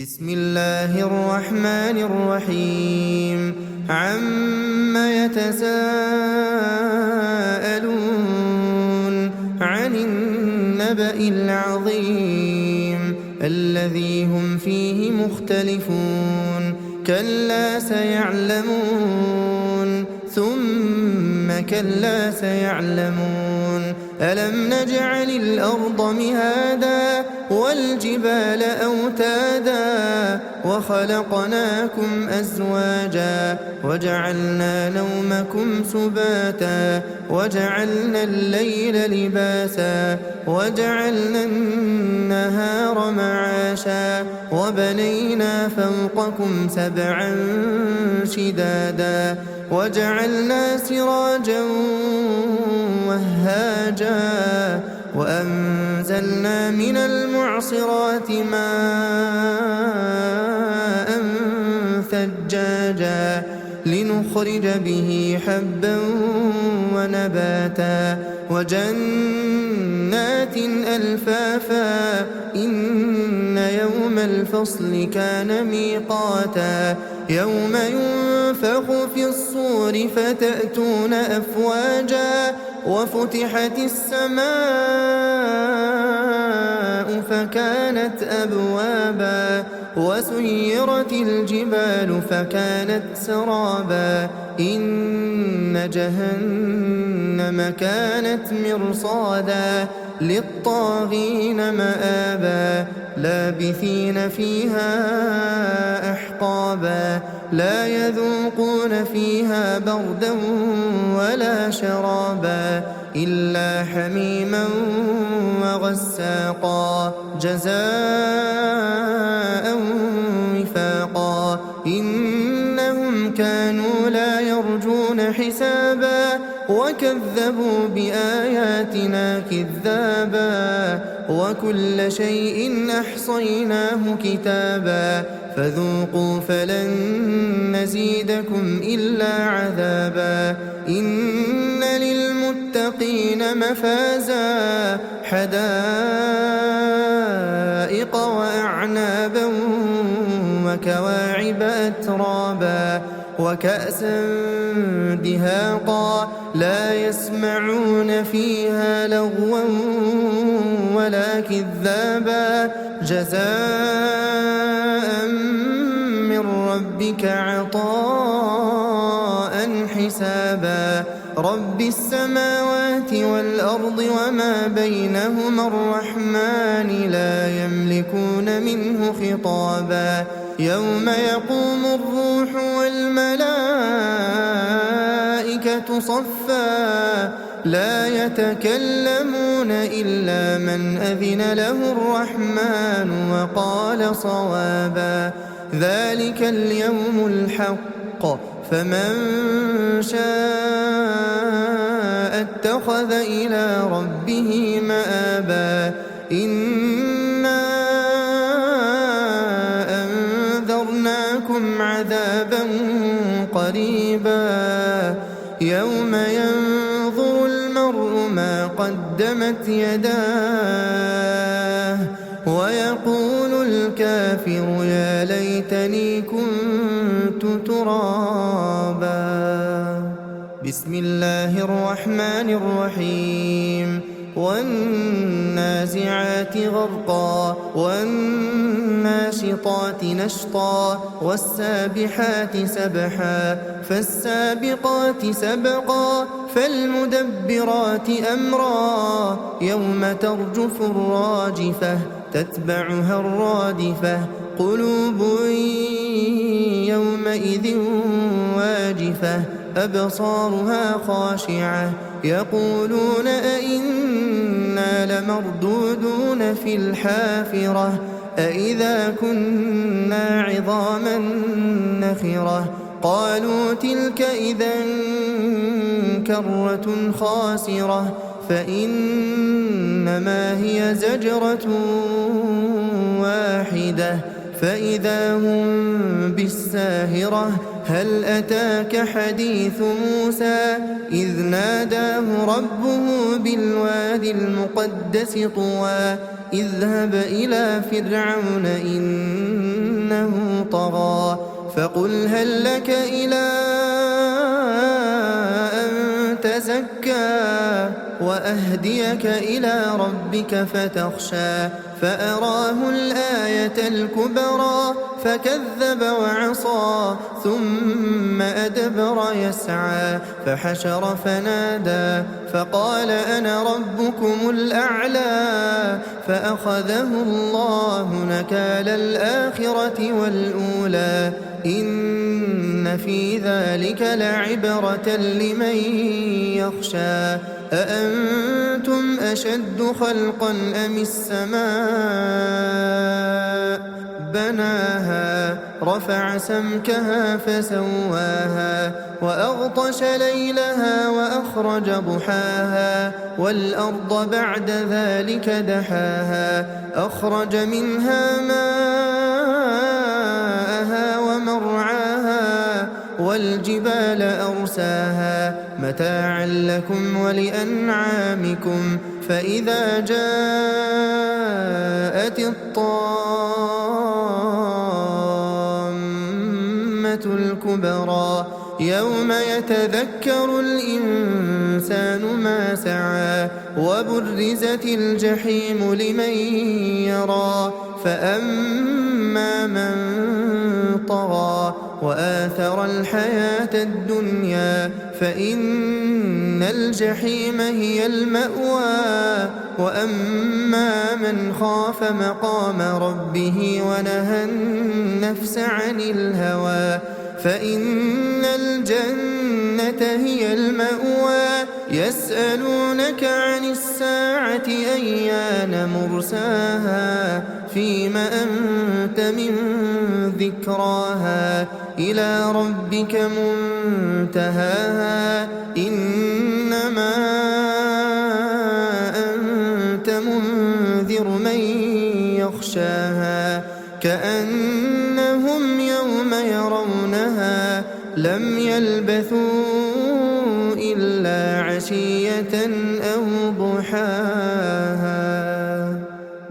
بسم الله الرحمن الرحيم عم يتساءلون عن النبأ العظيم الذي هم فيه مختلفون كلا سيعلمون ثم كلا سيعلمون ألم نجعل الأرض مهادا والجبال أوتادا وخلقناكم أزواجا وجعلنا نومكم سباتا وجعلنا الليل لباسا وجعلنا النهار معاشا وبنينا فوقكم سبعا شدادا وجعلنا سراجا وهاجا وأنزلنا من المعصرات ماء ثجاجا لنخرج به حبا ونباتا وجنات ألفافا إن يوم الفصل كان ميقاتا يوم ينفخ في الصور فتأتون أفواجا وفتحت السماء فكانت أبوابا وسيرت الجبال فكانت سرابا إن جهنم كانت مرصادا للطاغين مآبا لابثين فيها أحقابا لا يذوقون فيها بردا ولا شرابا إلا حميما وغساقا جزاء وفاقا إنهم كانوا لا يرجون حسابا وكذبوا بآياتنا كذابا وكل شيء أحصيناه كتابا فذوقوا فلن نزيدكم إلا عذابا إن للمتقين مفازا حدائق وأعنابا وكواعب أترابا وكأسا دهاقا لا يسمعون فيها لغوا ولا كذابا جزاء من ربك عطاء حسابا رب السماوات والأرض وما بينهما الرحمن لا يملكون منه خطابا يوم يقوم الروح والملائكة صفا لا يتكلمون إلا من أذن له الرحمن وقال صوابا ذلك اليوم الحق فمن شاء اتخذ إلى ربه مآبا إنا أنذرناكم عذابا قريبا يوم ينظر المرء ما قدمت يداه ويقول الكافر يا ليتني كنت ترابا بسم الله الرحمن الرحيم والنازعات غرقا والناشطات نشطا والسابحات سبحا فالسابقات سبقا فالمدبرات أمرا يوم ترجف الراجفة تتبعها الرادفة قلوب يومئذ واجفة أبصارها خاشعة يقولون أئنا لمردودون في الحافرة أئذا كنا عظاما نخرة قالوا تلك إذا كرة خاسرة فإنما هي زجرة واحدة فإذا هم بالساهرة هل أتاك حديث موسى إذ ناداه ربه بالوادي المقدس طوى اذهب إلى فرعون طغى فقل هل لك إلى أن تزكى وأهديك إلى ربك فتخشى فأراه الآية الكبرى فكذب وعصى ثم أدبر يسعى فحشر فنادى فقال أنا ربكم الأعلى فأخذه الله نكال الآخرة والأولى إن في ذلك لعبرة لمن يخشى أأنتم أشد خلقا أم السماء بناها رفع سمكها فسواها وأغطش ليلها وأخرج ضحاها والأرض بعد ذلك دحاها أخرج منها ماءها ومرعاها والجبال أرساها متاعا لكم ولأنعامكم فإذا جاءت الطامة الكبرى يوم يتذكر الإنسان ما سعى وبرزت الجحيم لمن يرى فأما من طغى وآثر الحياة الدنيا فإن الجحيم هي المأوى وأما من خاف مقام ربه ونهى النفس عن الهوى فإن الجنة هي المأوى يسألونك عن الساعة أيان مرساها فيم أنت من ذكراها إلى ربك منتهاها إنما أنت منذر من يخشاها كأنهم يوم يرونها لم يلبثوا إلا عشية أو ضحاها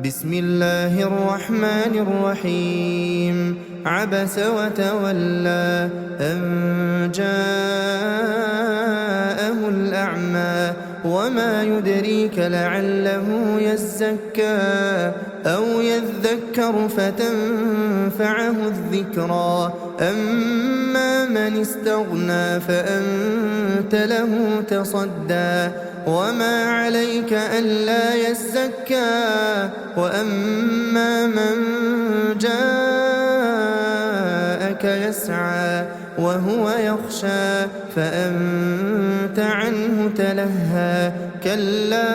بسم الله الرحمن الرحيم عبس وتولى أن جاءه الأعمى وما يدريك لعله يزكى أو يذكر فتنفعه الذكرى أما من استغنى فأنت له تصدى وما عليك ألا يزكى وأما من جاءك يسعى وهو يخشى فأنت عنه تلهى كلا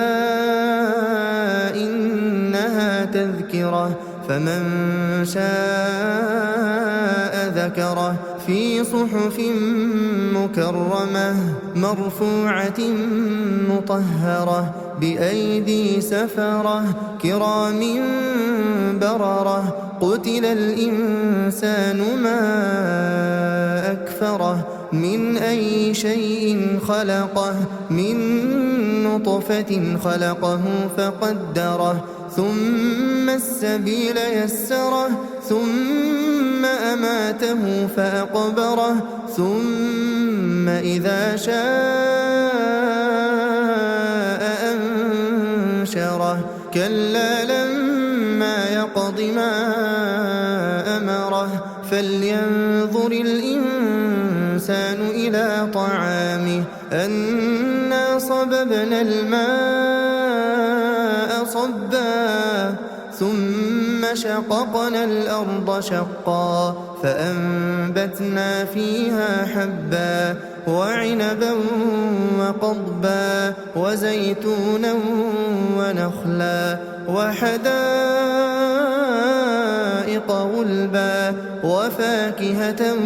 إنها تذكرة فمن شاء ذكره في صحف مكرمة مرفوعة مطهرة بأيدي سفرة كرام بررة قتل الإنسان ما أكفره من أي شيء خلقه من نطفة خلقه فقدره ثم السبيل يسره ثم أماته فأقبره ثم إذا شاء أنشره كلا لما يقض ما أمره فلينظر الإنسان إلى طعامه أنا صببنا الماء صبا ثم شققنا الأرض شقا فأنبتنا فيها حبا وعنبا وقضبا وزيتونا ونخلا وحدائق غلبا وفاكهة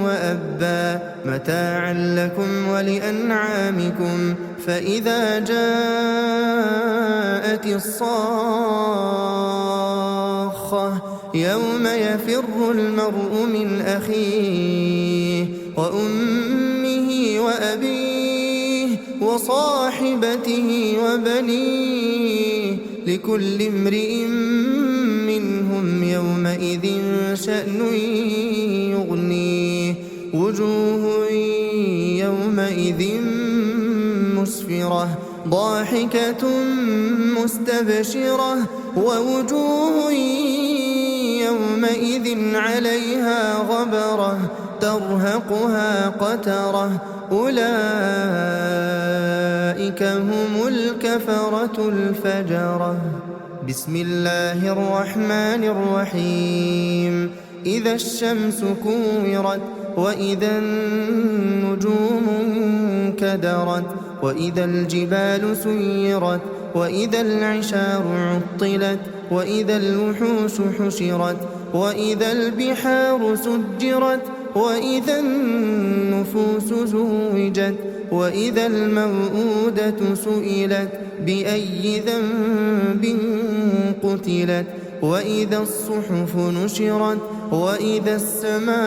وأبا متاعا لكم ولأنعامكم فإذا جاءت الصاخة يوم يفر المرء من أخيه وأمه وأبيه وصاحبته وبنيه لكل امرئ منهم منهم يومئذ شأن يغنيه وجوه يومئذ مسفرة ضاحكة مستبشرة ووجوه يومئذ عليها غبرة ترهقها قترة أولئك هم الكفرة الفجرة. بسم الله الرحمن الرحيم. إذا الشمس كورت وإذا النجوم انكدرت وإذا الجبال سيرت وإذا العشار عطلت وإذا الوحوش حشرت وإذا البحار سجرت وإذا النفوس زوجت وإذا الموءودة سئلت بأي ذنب قتلت وإذا الصحف نشرت وإذا السماء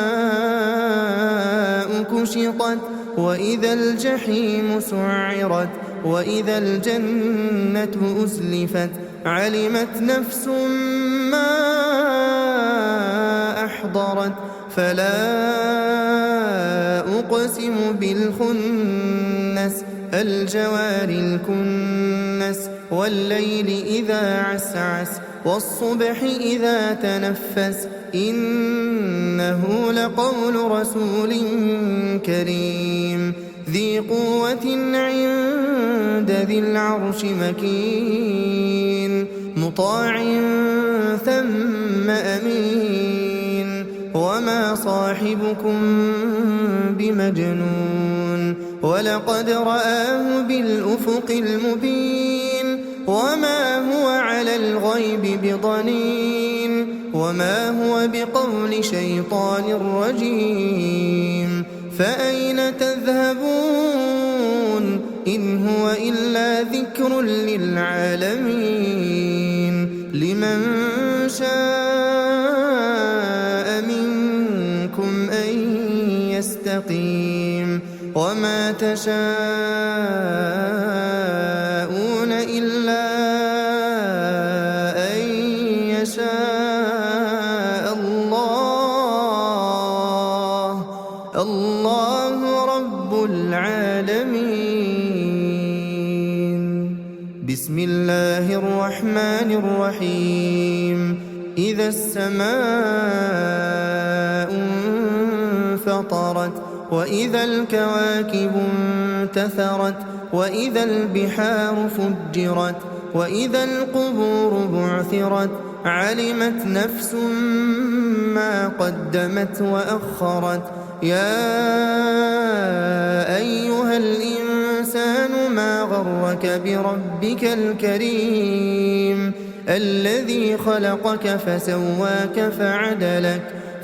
كشطت وإذا الجحيم سعرت وإذا الجنة أزلفت علمت نفس ما أحضرت فلا أقسم بالخنس الجوار الكنس والليل إذا عسعس والصبح إذا تنفس إنه لقول رسول كريم ذي قوة عند ذي العرش مكين مطاع ثم أمين وما صاحبكم بمجنون ولقد رآه بالأفق المبين وما هو على الغيب بضنين وما هو بقول شيطان رجيم فأين تذهبون إن هو إلا ذكر للعالمين لمن شاء منكم أن يستقيم وما تشاءون إلا أن يشاء الله رب العالمين. بسم الله الرحمن الرحيم. إذا السماء انفطرت وإذا الكواكب انتثرت وإذا البحار فجرت وإذا القبور بعثرت علمت نفس ما قدمت وأخرت يا أيها الإنسان ما غرك بربك الكريم الذي خلقك فسواك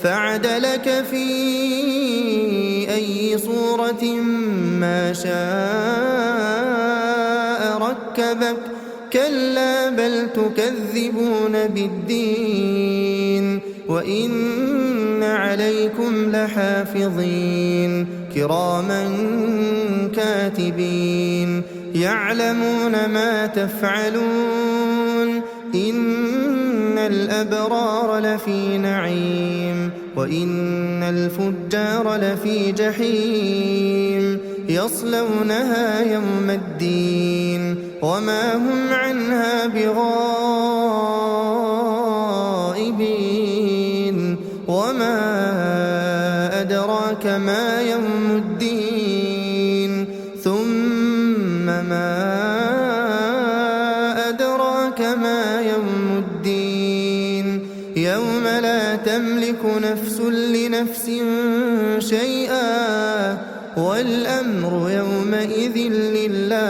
فعدلك في أي صورة ما شاء ركبك كلا بل تكذبون بالدين وإن عليكم لحافظين كراما كاتبين يعلمون ما تفعلون إن الأبرار لفي نعيم وإن الفجار لفي جحيم يصلونها يوم الدين وما هم عنها بغائبين وما أدراك ما يوم الدين ثم ما أدراك ما يوم الدين يوم لا تملك نفس لنفس شيئا والأمر يومئذ لله.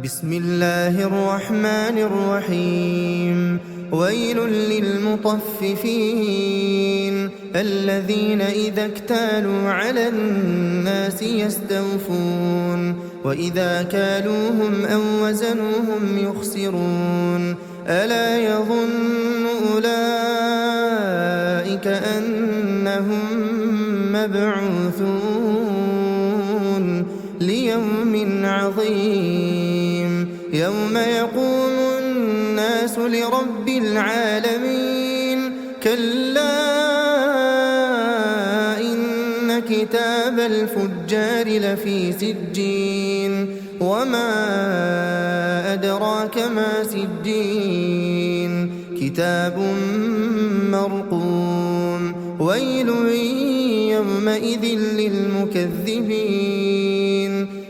بسم الله الرحمن الرحيم. ويل للمطففين الذين إذا اكتالوا على الناس يستوفون وإذا كالوهم أو وزنوهم يخسرون ألا يظن أولئك أنهم مبعوثون ليوم عظيم يوم يقوم الناس لرب رب العالمين كلا إن كتاب الفجار لفي سجين وما أدراك ما سجين كتاب مرقوم ويل يومئذ للمكذبين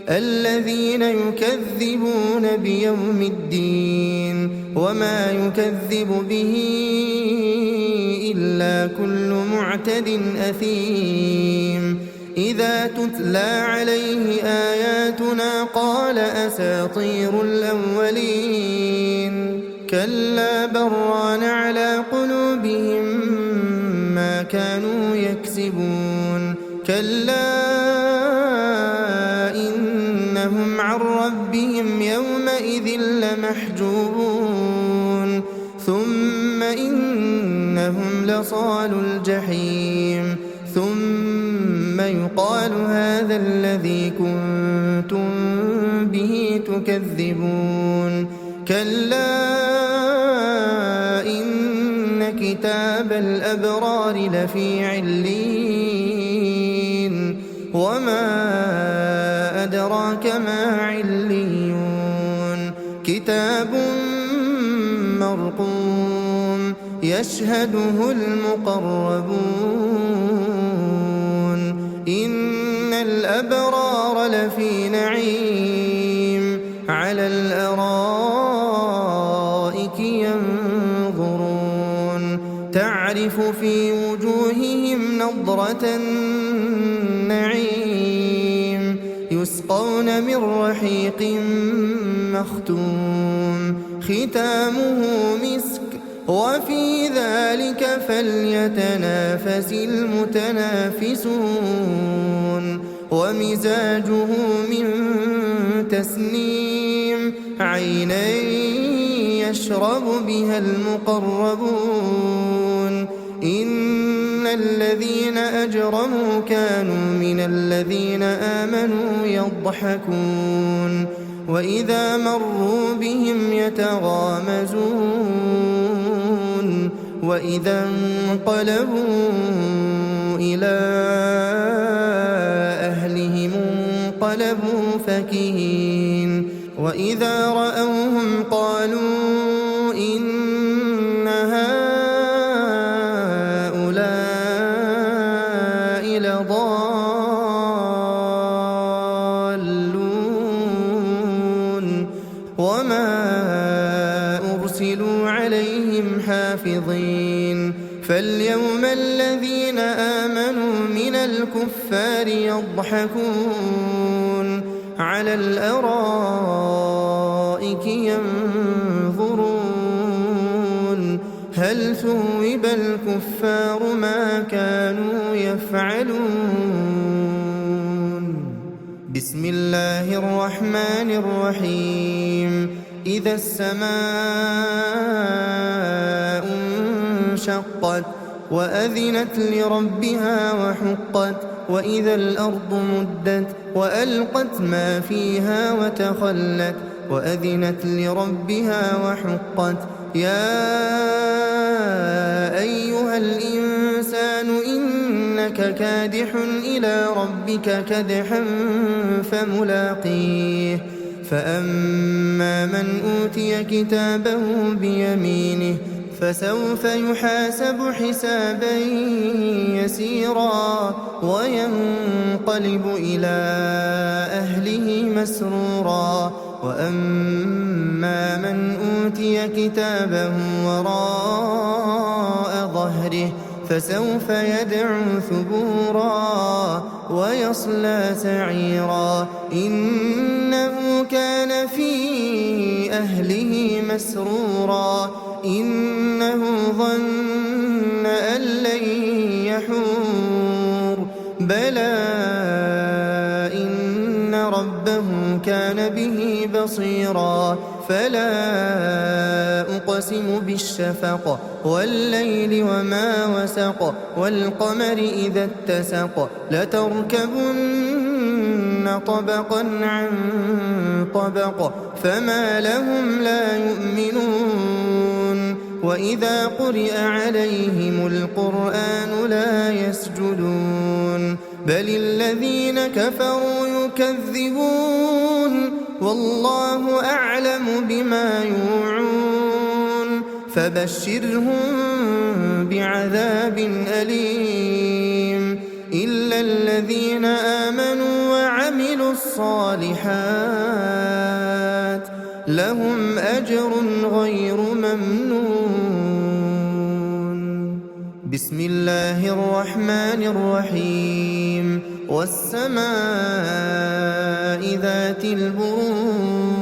الذين يكذبون بيوم الدين وما يكذب به إلا كل معتد أثيم إذا تتلى عليه آياتنا قال أساطير الأولين كلا بران على قلوبهم ما كانوا يكسبون كلا إنهم عن ربهم يومئذ لمحجوبون ثم إنهم لصال الجحيم ثم يقال هذا الذي كنتم به تكذبون كلا إن كتاب الأبرار لفي عليين وما أدراك ما عليون كتاب مرقوم يشهده المقربون إن الأبرار لفي نعيم على الأرائك ينظرون تعرف في وجوههم نضرة النعيم يسقون من رحيق مختوم ختامه مسك وفي ذلك فليتنافس المتنافسون ومزاجه من تسنيم عينا يشرب بها المقربون إن الذين أجرموا كانوا من الذين آمنوا يضحكون وإذا مروا بهم يتغامزون وإذا انقلبوا إلى أهلهم انقلبوا فكهين وإذا رأوهم قالوا إن هؤلاء لضالون وما أرسلوا عليهم حافظين فاليوم الذين آمنوا من الكفار يضحكون على الأرائك ينظرون هل ثوب الكفار ما كانوا يفعلون بسم الله الرحمن الرحيم إذا السماء انشقت وأذنت لربها وحقت وإذا الأرض مدت وألقت ما فيها وتخلت وأذنت لربها وحقت يا أيها الإنسان إنك كادح إلى ربك كدحا فملاقيه فأما من أوتي كتابه بيمينه فسوف يحاسب حسابا يسيرا وينقلب إلى أهله مسرورا وأما من أوتي كتابه وراء ظهره فسوف يدعو ثبورا ويصلى سعيرا إنه كان في أهله مسرورا إنه ظن أن لن يحور بلى إن ربه كان به بصيرا فلا أقسم بالشفق والليل وما وسق والقمر إذا اتسق لتركبن طبقا عن طبق فما لهم لا يؤمنون وإذا قرئ عليهم القرآن لا يسجدون بل الذين كفروا يكذبون والله أعلم بما يوعون فبشرهم بعذاب أليم إلا الذين آمنوا وعملوا الصالحات لهم أجر غير ممنون. بسم الله الرحمن الرحيم والسماء ذات البروج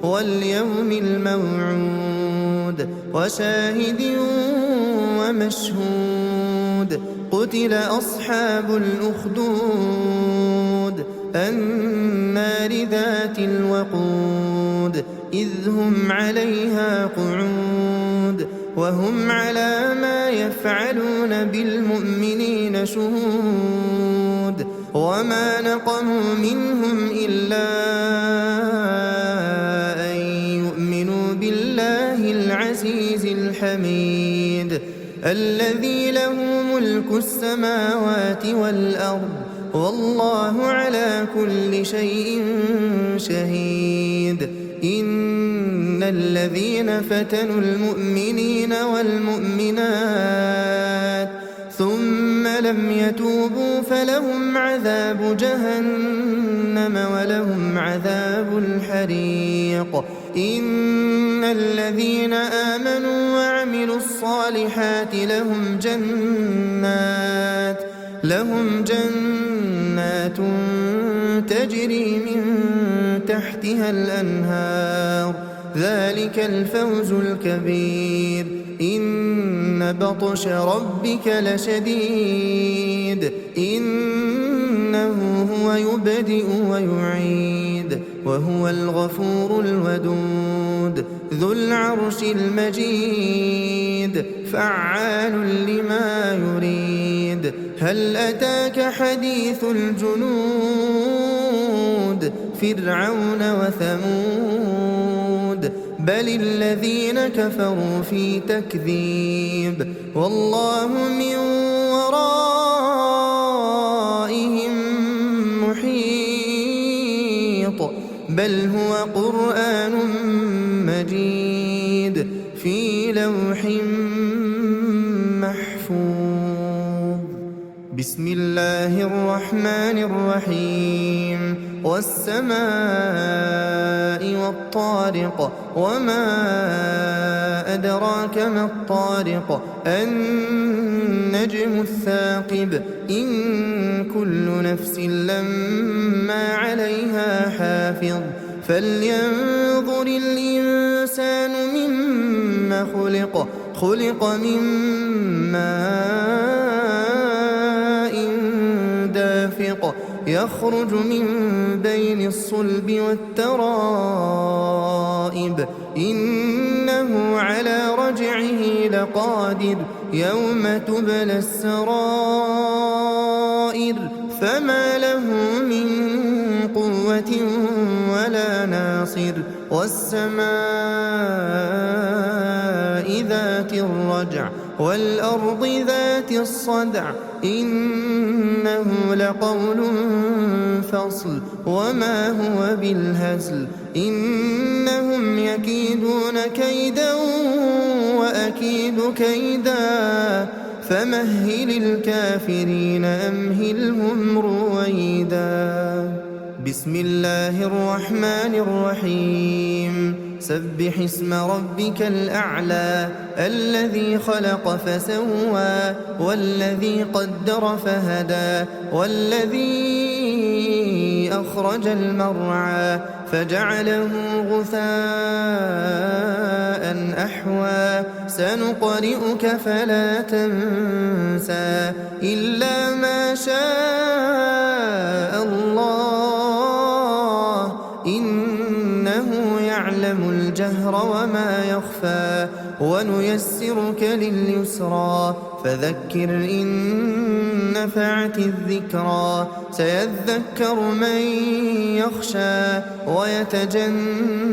واليوم الموعود وشاهد ومشهود قتل أصحاب الأخدود النار ذات الوقود إذ هم عليها قعود وهم على ما يفعلون بالمؤمنين شهود وما نقموا منهم إلا أن يؤمنوا بالله العزيز الحميد الذي له ملك السماوات والأرض والله على كل شيء شهيد إن الذين فتنوا المؤمنين والمؤمنات ثم لم يتوبوا فلهم عذاب جهنم ولهم عذاب الحريق إن الذين آمنوا وعملوا الصالحات لهم جنات تجري من تحتها الأنهار ذلك الفوز الكبير إن بطش ربك لشديد إنه هو يبدئ ويعيد وهو الغفور الودود ذو العرش المجيد فعال لما يريد هل أتاك حديث الجنود فرعون وثمود بل الذين كفروا في تكذيب والله من ورائهم محيط بل هو قرآن مجيد في لوح محفوظ. بسم الله الرحمن الرحيم والسماء والطارق وما أدراك ما الطارق النجم الثاقب إن كل نفس لما عليها حافظ فلينظر الإنسان مما خلق من ماء دافق يخرج من بين الصلب والترائب إنه على رجعه لقادر يوم تبلى السرائر فما له من قوة ولا ناصر والسماء ذات الرجع والأرض ذات الصدع إنه لقول فصل وما هو بالهزل إنهم يكيدون كيدا وأكيد كيدا فمهل الكافرين أمهلهم رويدا. بسم الله الرحمن الرحيم سبح اسم ربك الأعلى الذي خلق فسوى والذي قدر فهدى والذي أخرج المرعى فجعله غثاء أحوى سنقرئك فلا تنسى إلا ما شاء الله إنه يعلم الجهر وما يخفى ونيسرك لليسرى فذكر إن نفعت الذكرى سيذكر من يخشى ويتجنبها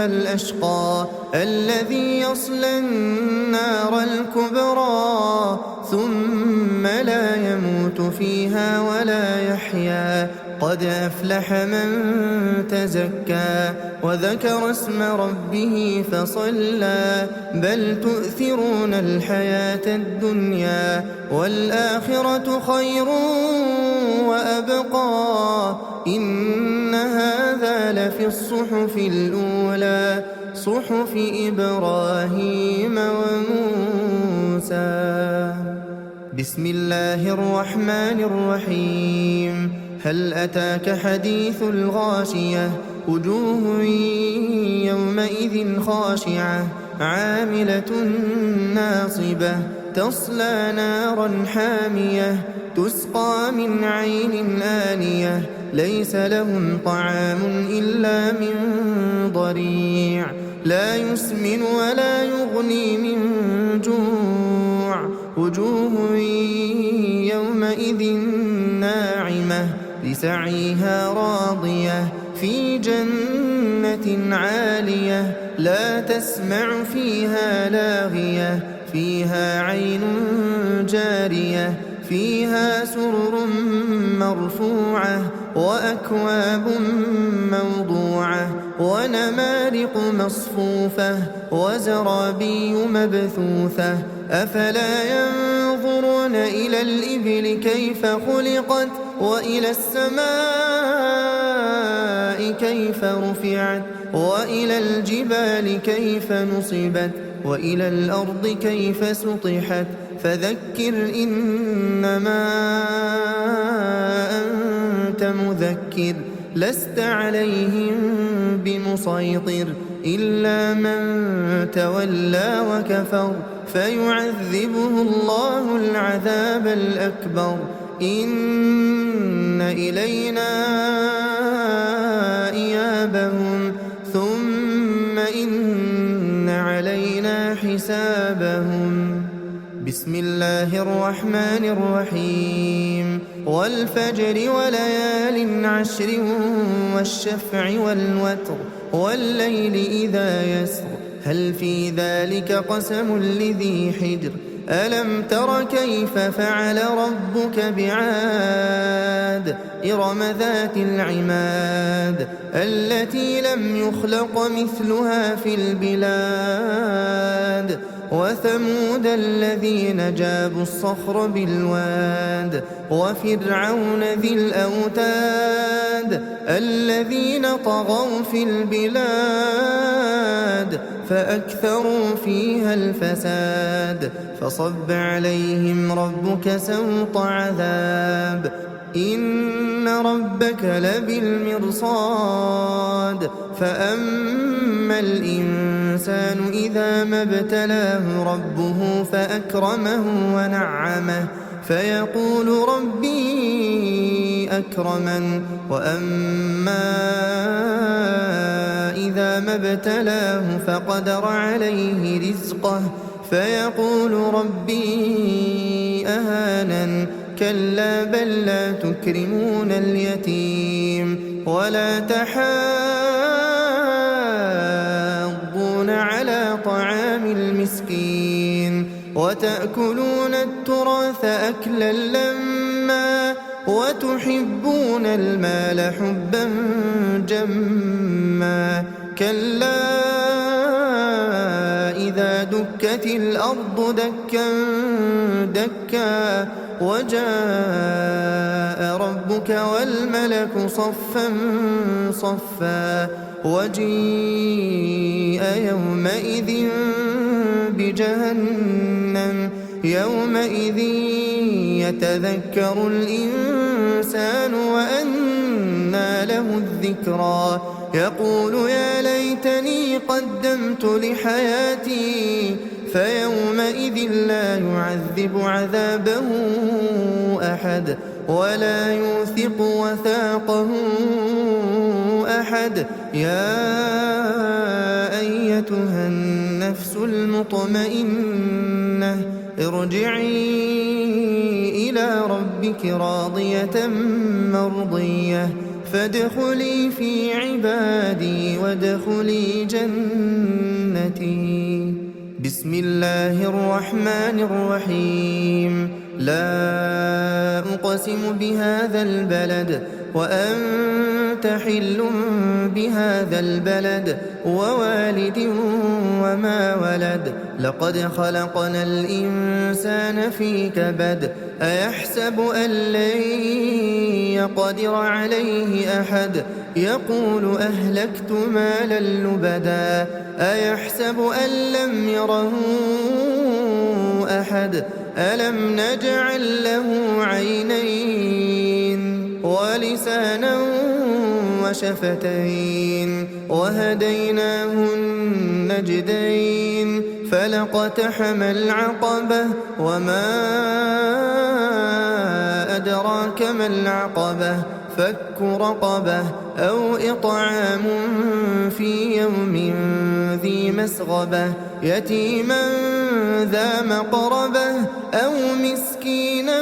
الأشقى الذي يصلى النار الكبرى ثم لا يموت فيها ولا يحيا قد أفلح من تزكى وذكر اسم ربه فصلى بل تؤثرون الحياة الدنيا والآخرة خير وأبقى إن هذا لفي الصحف الأولى صحف إبراهيم وموسى. بسم الله الرحمن الرحيم. هل أتاك حديث الغاشية وجوه يومئذ خاشعة عاملة ناصبة تصلى نارا حامية تسقى من عين آنية ليس لهم طعام إلا من ضريع لا يسمن ولا يغني من جوع وجوه يومئذ ناعمة لسعيها راضية في جنة عالية لا تسمع فيها لاغية فيها عين جارية فيها سرر مرفوعة وأكواب موضوعة ونمارق مصفوفة وزرابي مبثوثة أفلا ينظرون إلى الإبل كيف خلقت وإلى السماء كيف رفعت وإلى الجبال كيف نصبت وإلى الأرض كيف سطحت فذكر إنما أنت مذكر لست عليهم بمسيطر إلا من تولى وكفر فيعذبه الله العذاب الأكبر إن إلينا إيابهم ثم إن علينا حسابهم. بسم الله الرحمن الرحيم. والفجر وليال عشر والشفع والوتر والليل إذا يسر هل في ذلك قسم لذي حجر ألم تر كيف فعل ربك بعاد إرم ذات العماد التي لم يخلق مثلها في البلاد وثمود الذين جابوا الصخر بالواد وفرعون ذي الأوتاد الذين طغوا في البلاد فأكثروا فيها الفساد فصب عليهم ربك سوط عذاب إن ربك لبالمرصاد فأما الإنسان إذا ما ابتلاه ربه فأكرمه ونعمه فيقول ربي أكرمن وأما إذا ما ابتلاه فقدر عليه رزقه فيقول ربي أهانن كلا بل لا تكرمون اليتيم ولا تحاضون على طعام المسكين وتأكلون التراث أكلا لما وتحبون المال حبا جما كلا إذا دكت الأرض دكا دكا وجاء ربك والملك صفا صفا وجيء يومئذ بجهنم يومئذ يتذكر الإنسان وأنى له الذكرى يقول يا ليتني قدمت لحياتي فيومئذ لا يعذب عذابه أحد ولا يوثق وثاقه أحد يا أيتها النفس النفس المطمئنة ارجعي إلى ربك راضية مرضية فادخلي في عبادي وادخلي جنتي. بسم الله الرحمن الرحيم. لا أقسم بهذا البلد وأنت حل بهذا البلد ووالد وما ولد لقد خلقنا الإنسان في كبد أيحسب أن لن يقدر عليه أحد يقول أهلكت مالا لبدا أيحسب أن لم يره أحد ألم نجعل له عينين ولسانا وشفتين وهديناه النجدين فلاقتحم العقبة وما أدراك ما العقبة فك رقبة أو إطعام في يوم ذي مسغبة يتيما ذا مقربة أو مسكينا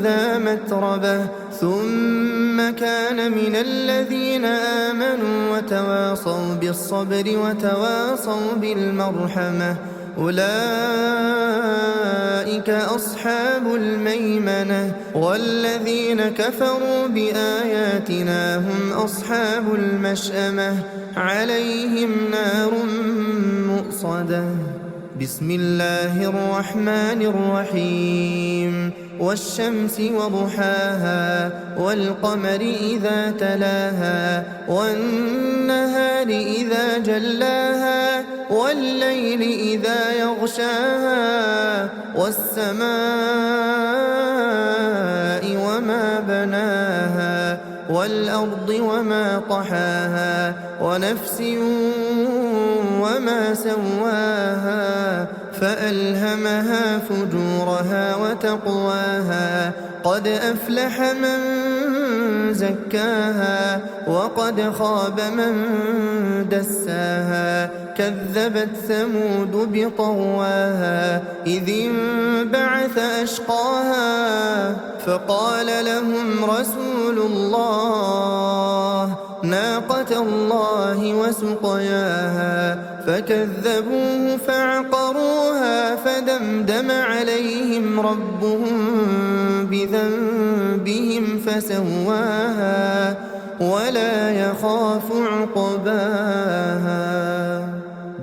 ذا متربة ثم كان من الذين آمنوا وتواصوا بالصبر وتواصوا بالمرحمة أولئك أصحاب الميمنة والذين كفروا بآياتنا هم أصحاب المشأمة عليهم نار مؤصدة. بسم الله الرحمن الرحيم. والشمس وضحاها والقمر إذا تلاها والنهار إذا جلاها والليل إذا يغشاها والسماء وما بناها والأرض وما طحاها ونفس وما سواها فألهمها فجورها وتقواها قد أفلح من زكاها وقد خاب من دساها كذبت ثمود بطغواها إذ انبعث أشقاها فقال لهم رسول الله ناقة الله وسقياها فكذبوه فعقروها فدمدم عليهم ربهم بذنبهم فسواها ولا يخاف عقباها.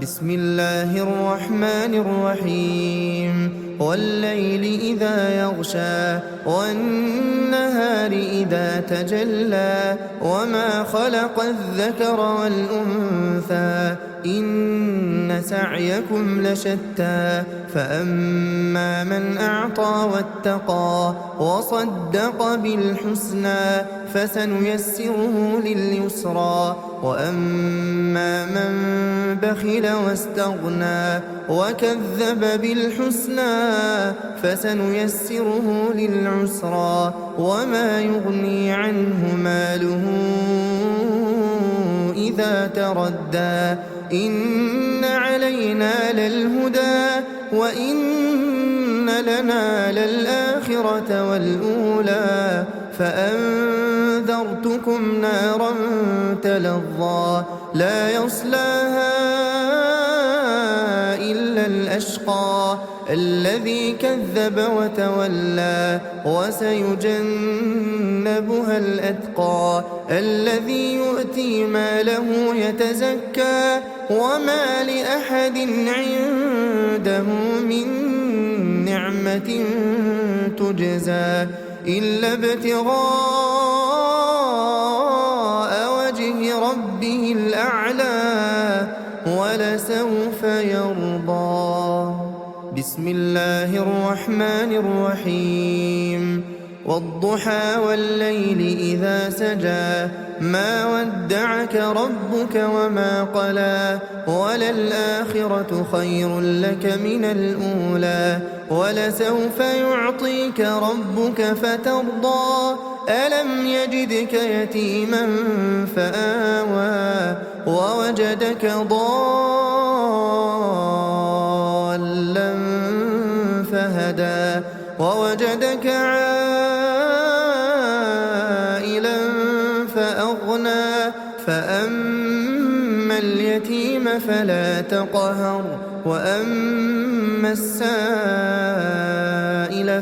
بسم الله الرحمن الرحيم. والليل إذا يغشى والنهار إذا تجلى وما خلق الذكر والأنثى إن سعيكم لشتى فأما من أعطى واتقى وصدق بالحسنى فسنيسره لليسرى وأما من بخل واستغنى وكذب بالحسنى فسنيسره للعسرى وما يغني عنه ماله إذا تردى إن علينا للهدى وإن لنا للآخرة والأولى فأنذرتكم نارا تلظى لا يصلاها إلا الأشقى الذي كذب وتولى وسيجنبها الأتقى الذي يؤتي ماله يتزكى وما لأحد عنده من نعمة تجزى إلا ابتغاء وجه ربه الأعلى ولسوف يرضى. بسم الله الرحمن الرحيم. والضحى والليل إذا سجى ما ودعك ربك وما قلى وللآخرة خير لك من الأولى ولسوف يعطيك ربك فترضى ألم يجدك يتيما فآوى ووجدك ضالا فهدى ووجدك عائلا فأغنى فأما اليتيم فلا تقهر وأما السائل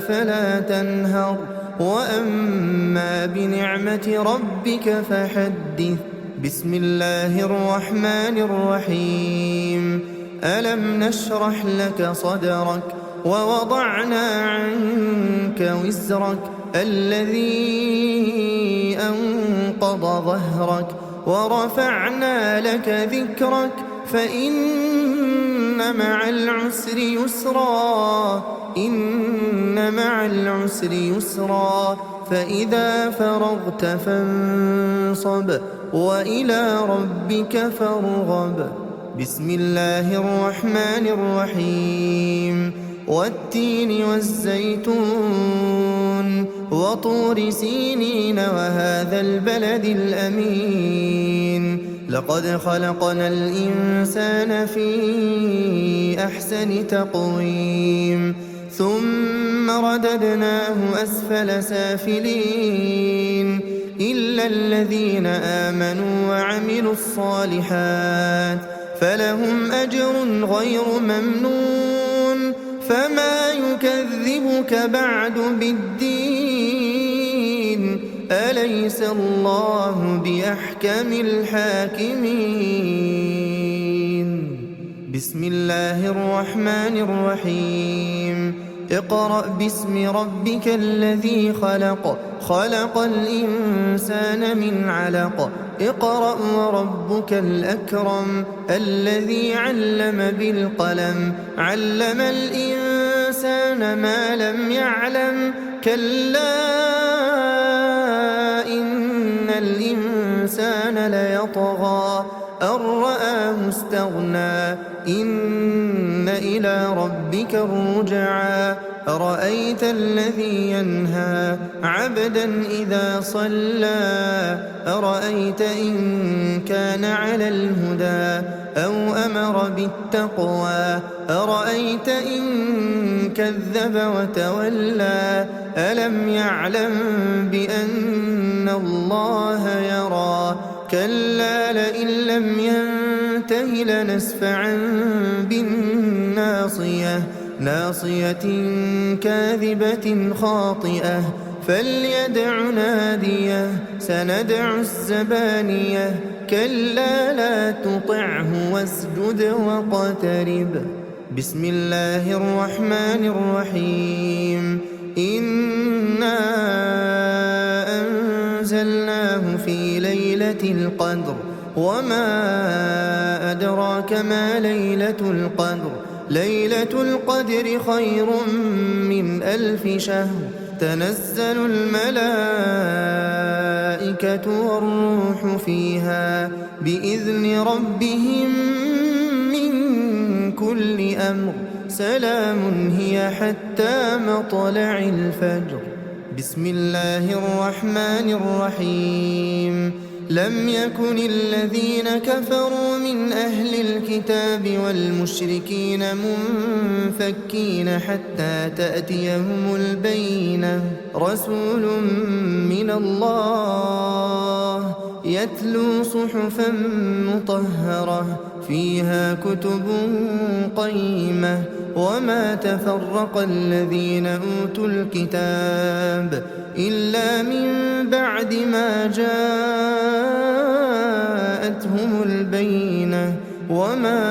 فلا تنهر وأما بنعمة ربك فحدث. بسم الله الرحمن الرحيم. ألم نشرح لك صدرك ووضعنا عنك وزرك الذي أنقض ظهرك ورفعنا لك ذكرك فإن مع العسر يسرا إن مع العسر يسرا فإذا فرغت فانصب وإلى ربك فارغب. بسم الله الرحمن الرحيم. والتين والزيتون وطور سينين وهذا البلد الأمين لقد خلقنا الإنسان في أحسن تقويم ثم رددناه أسفل سافلين إلا الذين آمنوا وعملوا الصالحات فلهم أجر غير ممنون فما يكذبك بعد بالدين أليس الله بأحكم الحاكمين. بسم الله الرحمن الرحيم. اقرأ باسم ربك الذي خلق خلق الإنسان من علق اقرأ وربك الأكرم الذي علم بالقلم علم الإنسان ما لم يعلم كلا إن الإنسان ليطغى أن رآه استغنى إن إلى ربك الرجعى أرأيت الذي ينهى عبدا إذا صلى أرأيت إن كان على الهدى أو أمر بالتقوى أرأيت إن كذب وتولى ألم يعلم بأن الله يرى كلا لئن لم ينته لنسفعا بالناصية ناصية كاذبة خاطئة فليدع ناديه سندع الزبانية كلا لا تطعه واسجد واقترب. بسم الله الرحمن الرحيم. إنا أنزلناه في ليلة القدر وما أدراك ما ليلة القدر ليلة القدر خير من 1000 شهر تنزل الملائكة والروح فيها بإذن ربهم من كل أمر سلام هي حتى مطلع الفجر. بسم الله الرحمن الرحيم. لم يكن الذين كفروا من أهل الكتاب والمشركين منفكين حتى تأتيهم البينة رسول من الله يتلو صحفا مطهرة فيها كتب قيمة وما تفرق الذين أوتوا الكتاب إلا من بعد ما جاءتهم البينة وما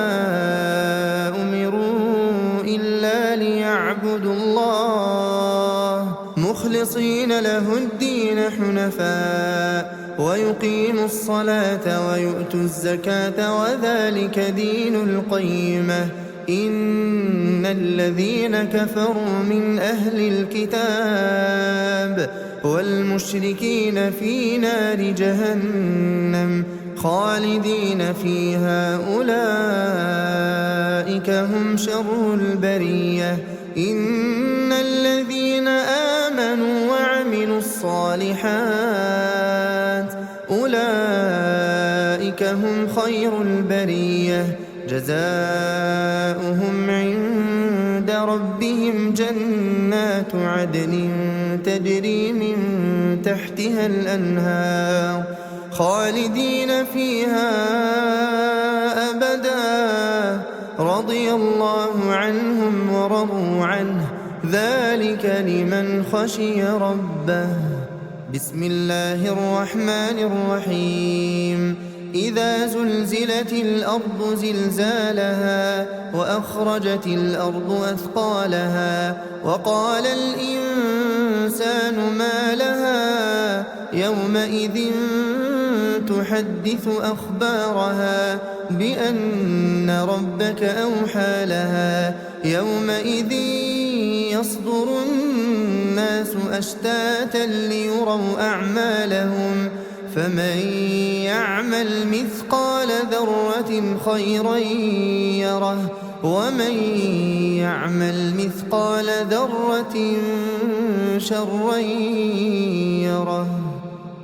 أمروا إلا ليعبدوا الله مخلصين له الدين حنفاء ويقيموا الصلاة ويؤتوا الزكاة وذلك دين القيمة إن الذين كفروا من أهل الكتاب والمشركين في نار جهنم خالدين فيها أولئك هم شر البرية إن الذين آمنوا وعملوا الصالحات أولئك هم خير البرية جزاؤهم عند ربهم جنات عدن تجري من تحتها الأنهار خالدين فيها أبدا رضي الله عنهم ورضوا عنه ذلك لمن خشي ربه. بسم الله الرحمن الرحيم. إذا زلزلت الأرض زلزالها وأخرجت الأرض أثقالها وقال الإنسان ما لها يومئذ تحدث أخبارها بأن ربك أوحى لها يومئذ يصدر الناس أشتاتا ليروا أعمالهم فمن يعمل مثقال ذرة خيرا يره ومن يعمل مثقال ذرة شرا يره.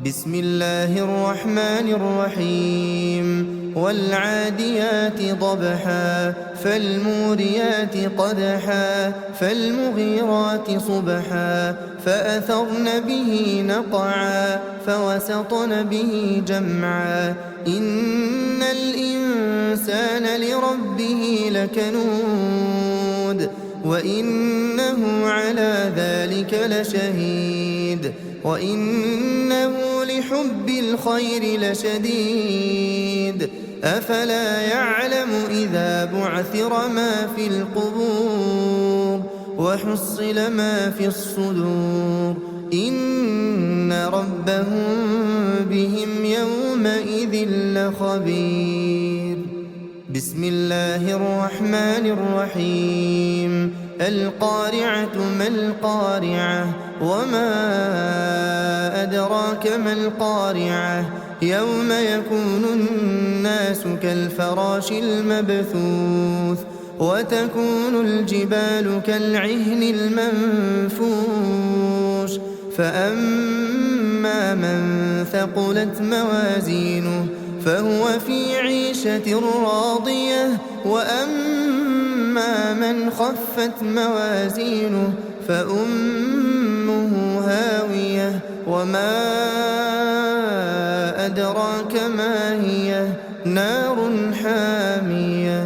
بسم الله الرحمن الرحيم. والعاديات ضبحا فالموريات قدحا فالمغيرات صبحا فأثرن به نقعا فوسطن به جمعا إن الإنسان لربه لكنود وإنه على ذلك لشهيد وإنه لحب الخير لشديد أفلا يعلم إذا بعثر ما في القبور وحصل ما في الصدور إن ربهم بهم يومئذ لخبير. بسم الله الرحمن الرحيم. القارعة ما القارعة وما أدراك ما القارعة يوم يكون الناس كالفراش المبثوث وتكون الجبال كالعهن المنفوش فأما من ثقلت موازينه فهو في عيشة راضية وأما من خفت موازينه فأمه هاوية وما أدراك ما هي نار حامية.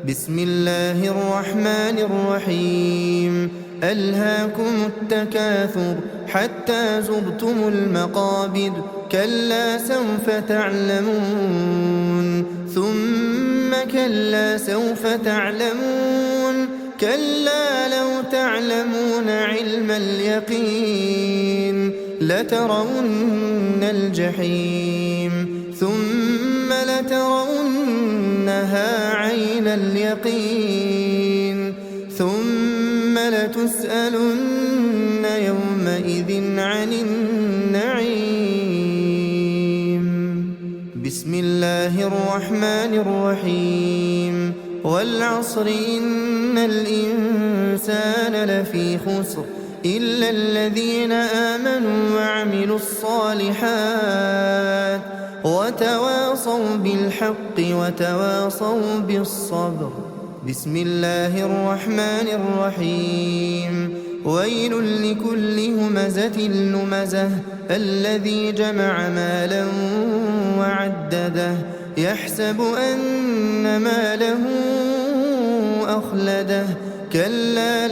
بسم الله الرحمن الرحيم. ألهاكم التكاثر حتى زرتم المقابر كلا سوف تعلمون ثم كلا سوف تعلمون كلا لو تعلمون علم اليقين لترون الجحيم ثم لترونها عين اليقين ثم لتسألن يومئذ عن النعيم. بسم الله الرحمن الرحيم. والعصر إن الإنسان لفي خسر إلا الذين آمنوا وعملوا الصالحات وتواصوا بالحق وتواصوا بالصبر. بسم الله الرحمن الرحيم. ويل لكل همزة لمزة الذي جمع مالا وعدده يحسب أن ماله أخلده كلا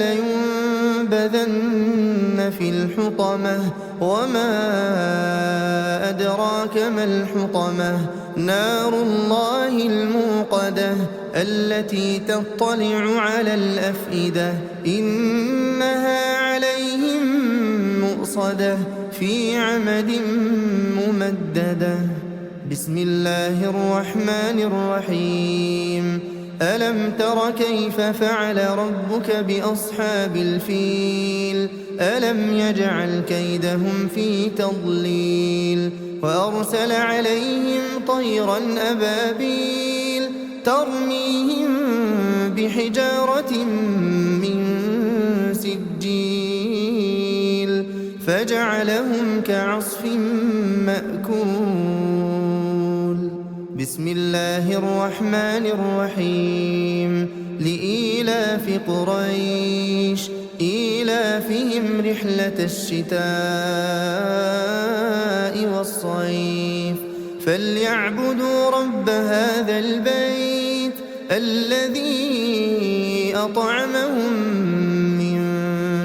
لينبذن في الحطمة وما أدراك ما الحطمة نار الله الموقدة التي تطلع على الأفئدة إنها عليهم مؤصدة في عمد ممددة. بسم الله الرحمن الرحيم. ألم تر كيف فعل ربك بأصحاب الفيل ألم يجعل كيدهم في تضليل وأرسل عليهم طيرا أبابيل ترميهم بحجارة من سجيل فجعلهم كعصف مأكول. بسم الله الرحمن الرحيم. لإيلاف إيلاف قريش إيلافهم رحلة الشتاء والصيف فليعبدوا رب هذا البيت الذي أطعمهم من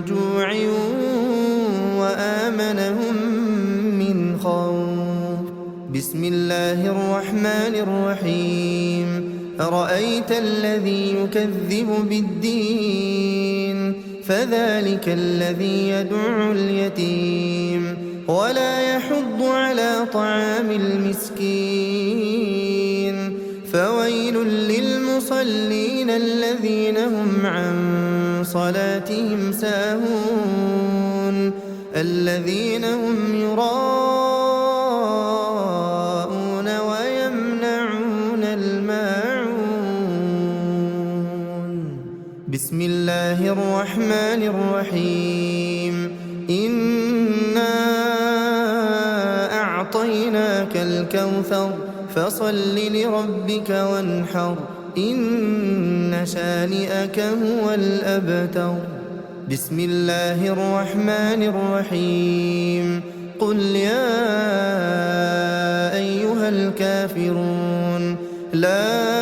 جوع وآمنهم من خوف. بسم الله الرحمن الرحيم. أرأيت الذي يكذب بالدين فذلك الذي يدع اليتيم ولا يحض على طعام المسكين فويل للمصلين الذين هم عن صلاتهم ساهون الذين هم يراءون ويمنعون الماعون. بسم الله الرحمن الرحيم. إنا أعطيناك الكوثر فصل لربك وانحر إن شانئك هو الأبتر. بسم الله الرحمن الرحيم. قل يا أيها الكافرون لا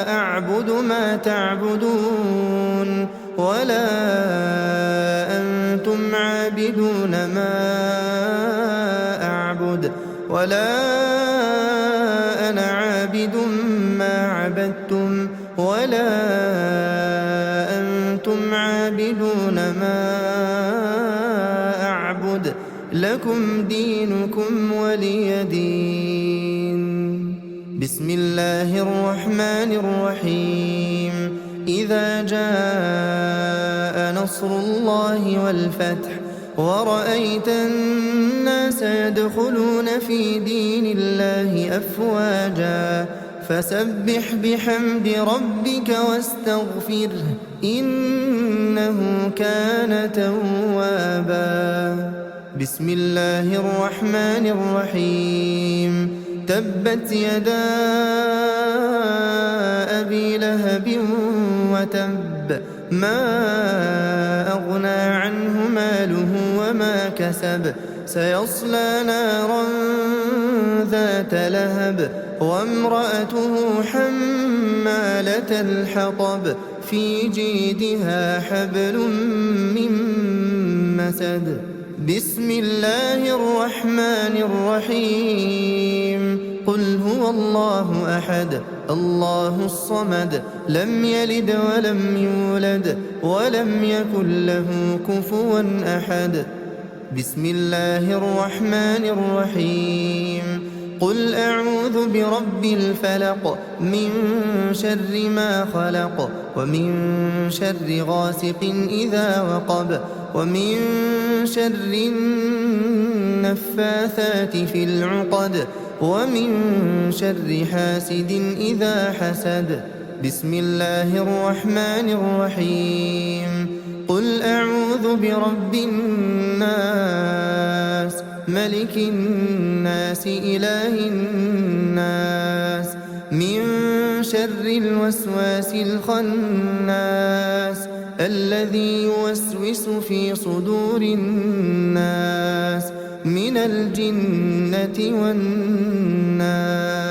أعبد ما تعبدون ولا أنتم عابدون ما أعبد ولا أنا عابد ما عبدتم ولا أنتم عابدون ما أعبد لكم دينكم ولي دين. بسم الله الرحمن الرحيم. إذا جاء نصر الله والفتح ورأيت الناس يدخلون في دين الله أفواجا فسبح بحمد ربك واستغفره إنه كان توابا. بسم الله الرحمن الرحيم. تبت يدا أبي لهب وتب ما أغنى عنه ماله وما كسب سيصلى نارا ذات لهب وامرأته حمالة الحطب في جيدها حبل من مسد. بسم الله الرحمن الرحيم. قل هو الله أحد الله الصمد لم يلد ولم يولد ولم يكن له كفوا أحد. بسم الله الرحمن الرحيم. قل أعوذ برب الفلق من شر ما خلق ومن شر غاسق إذا وقب ومن شر النفاثات في العقد ومن شر حاسد إذا حسد. بسم الله الرحمن الرحيم. قل أعوذ برب الناس ملك الناس إله الناس من شر الوسواس الخناس الذي يوسوس في صدور الناس من الجنة والناس.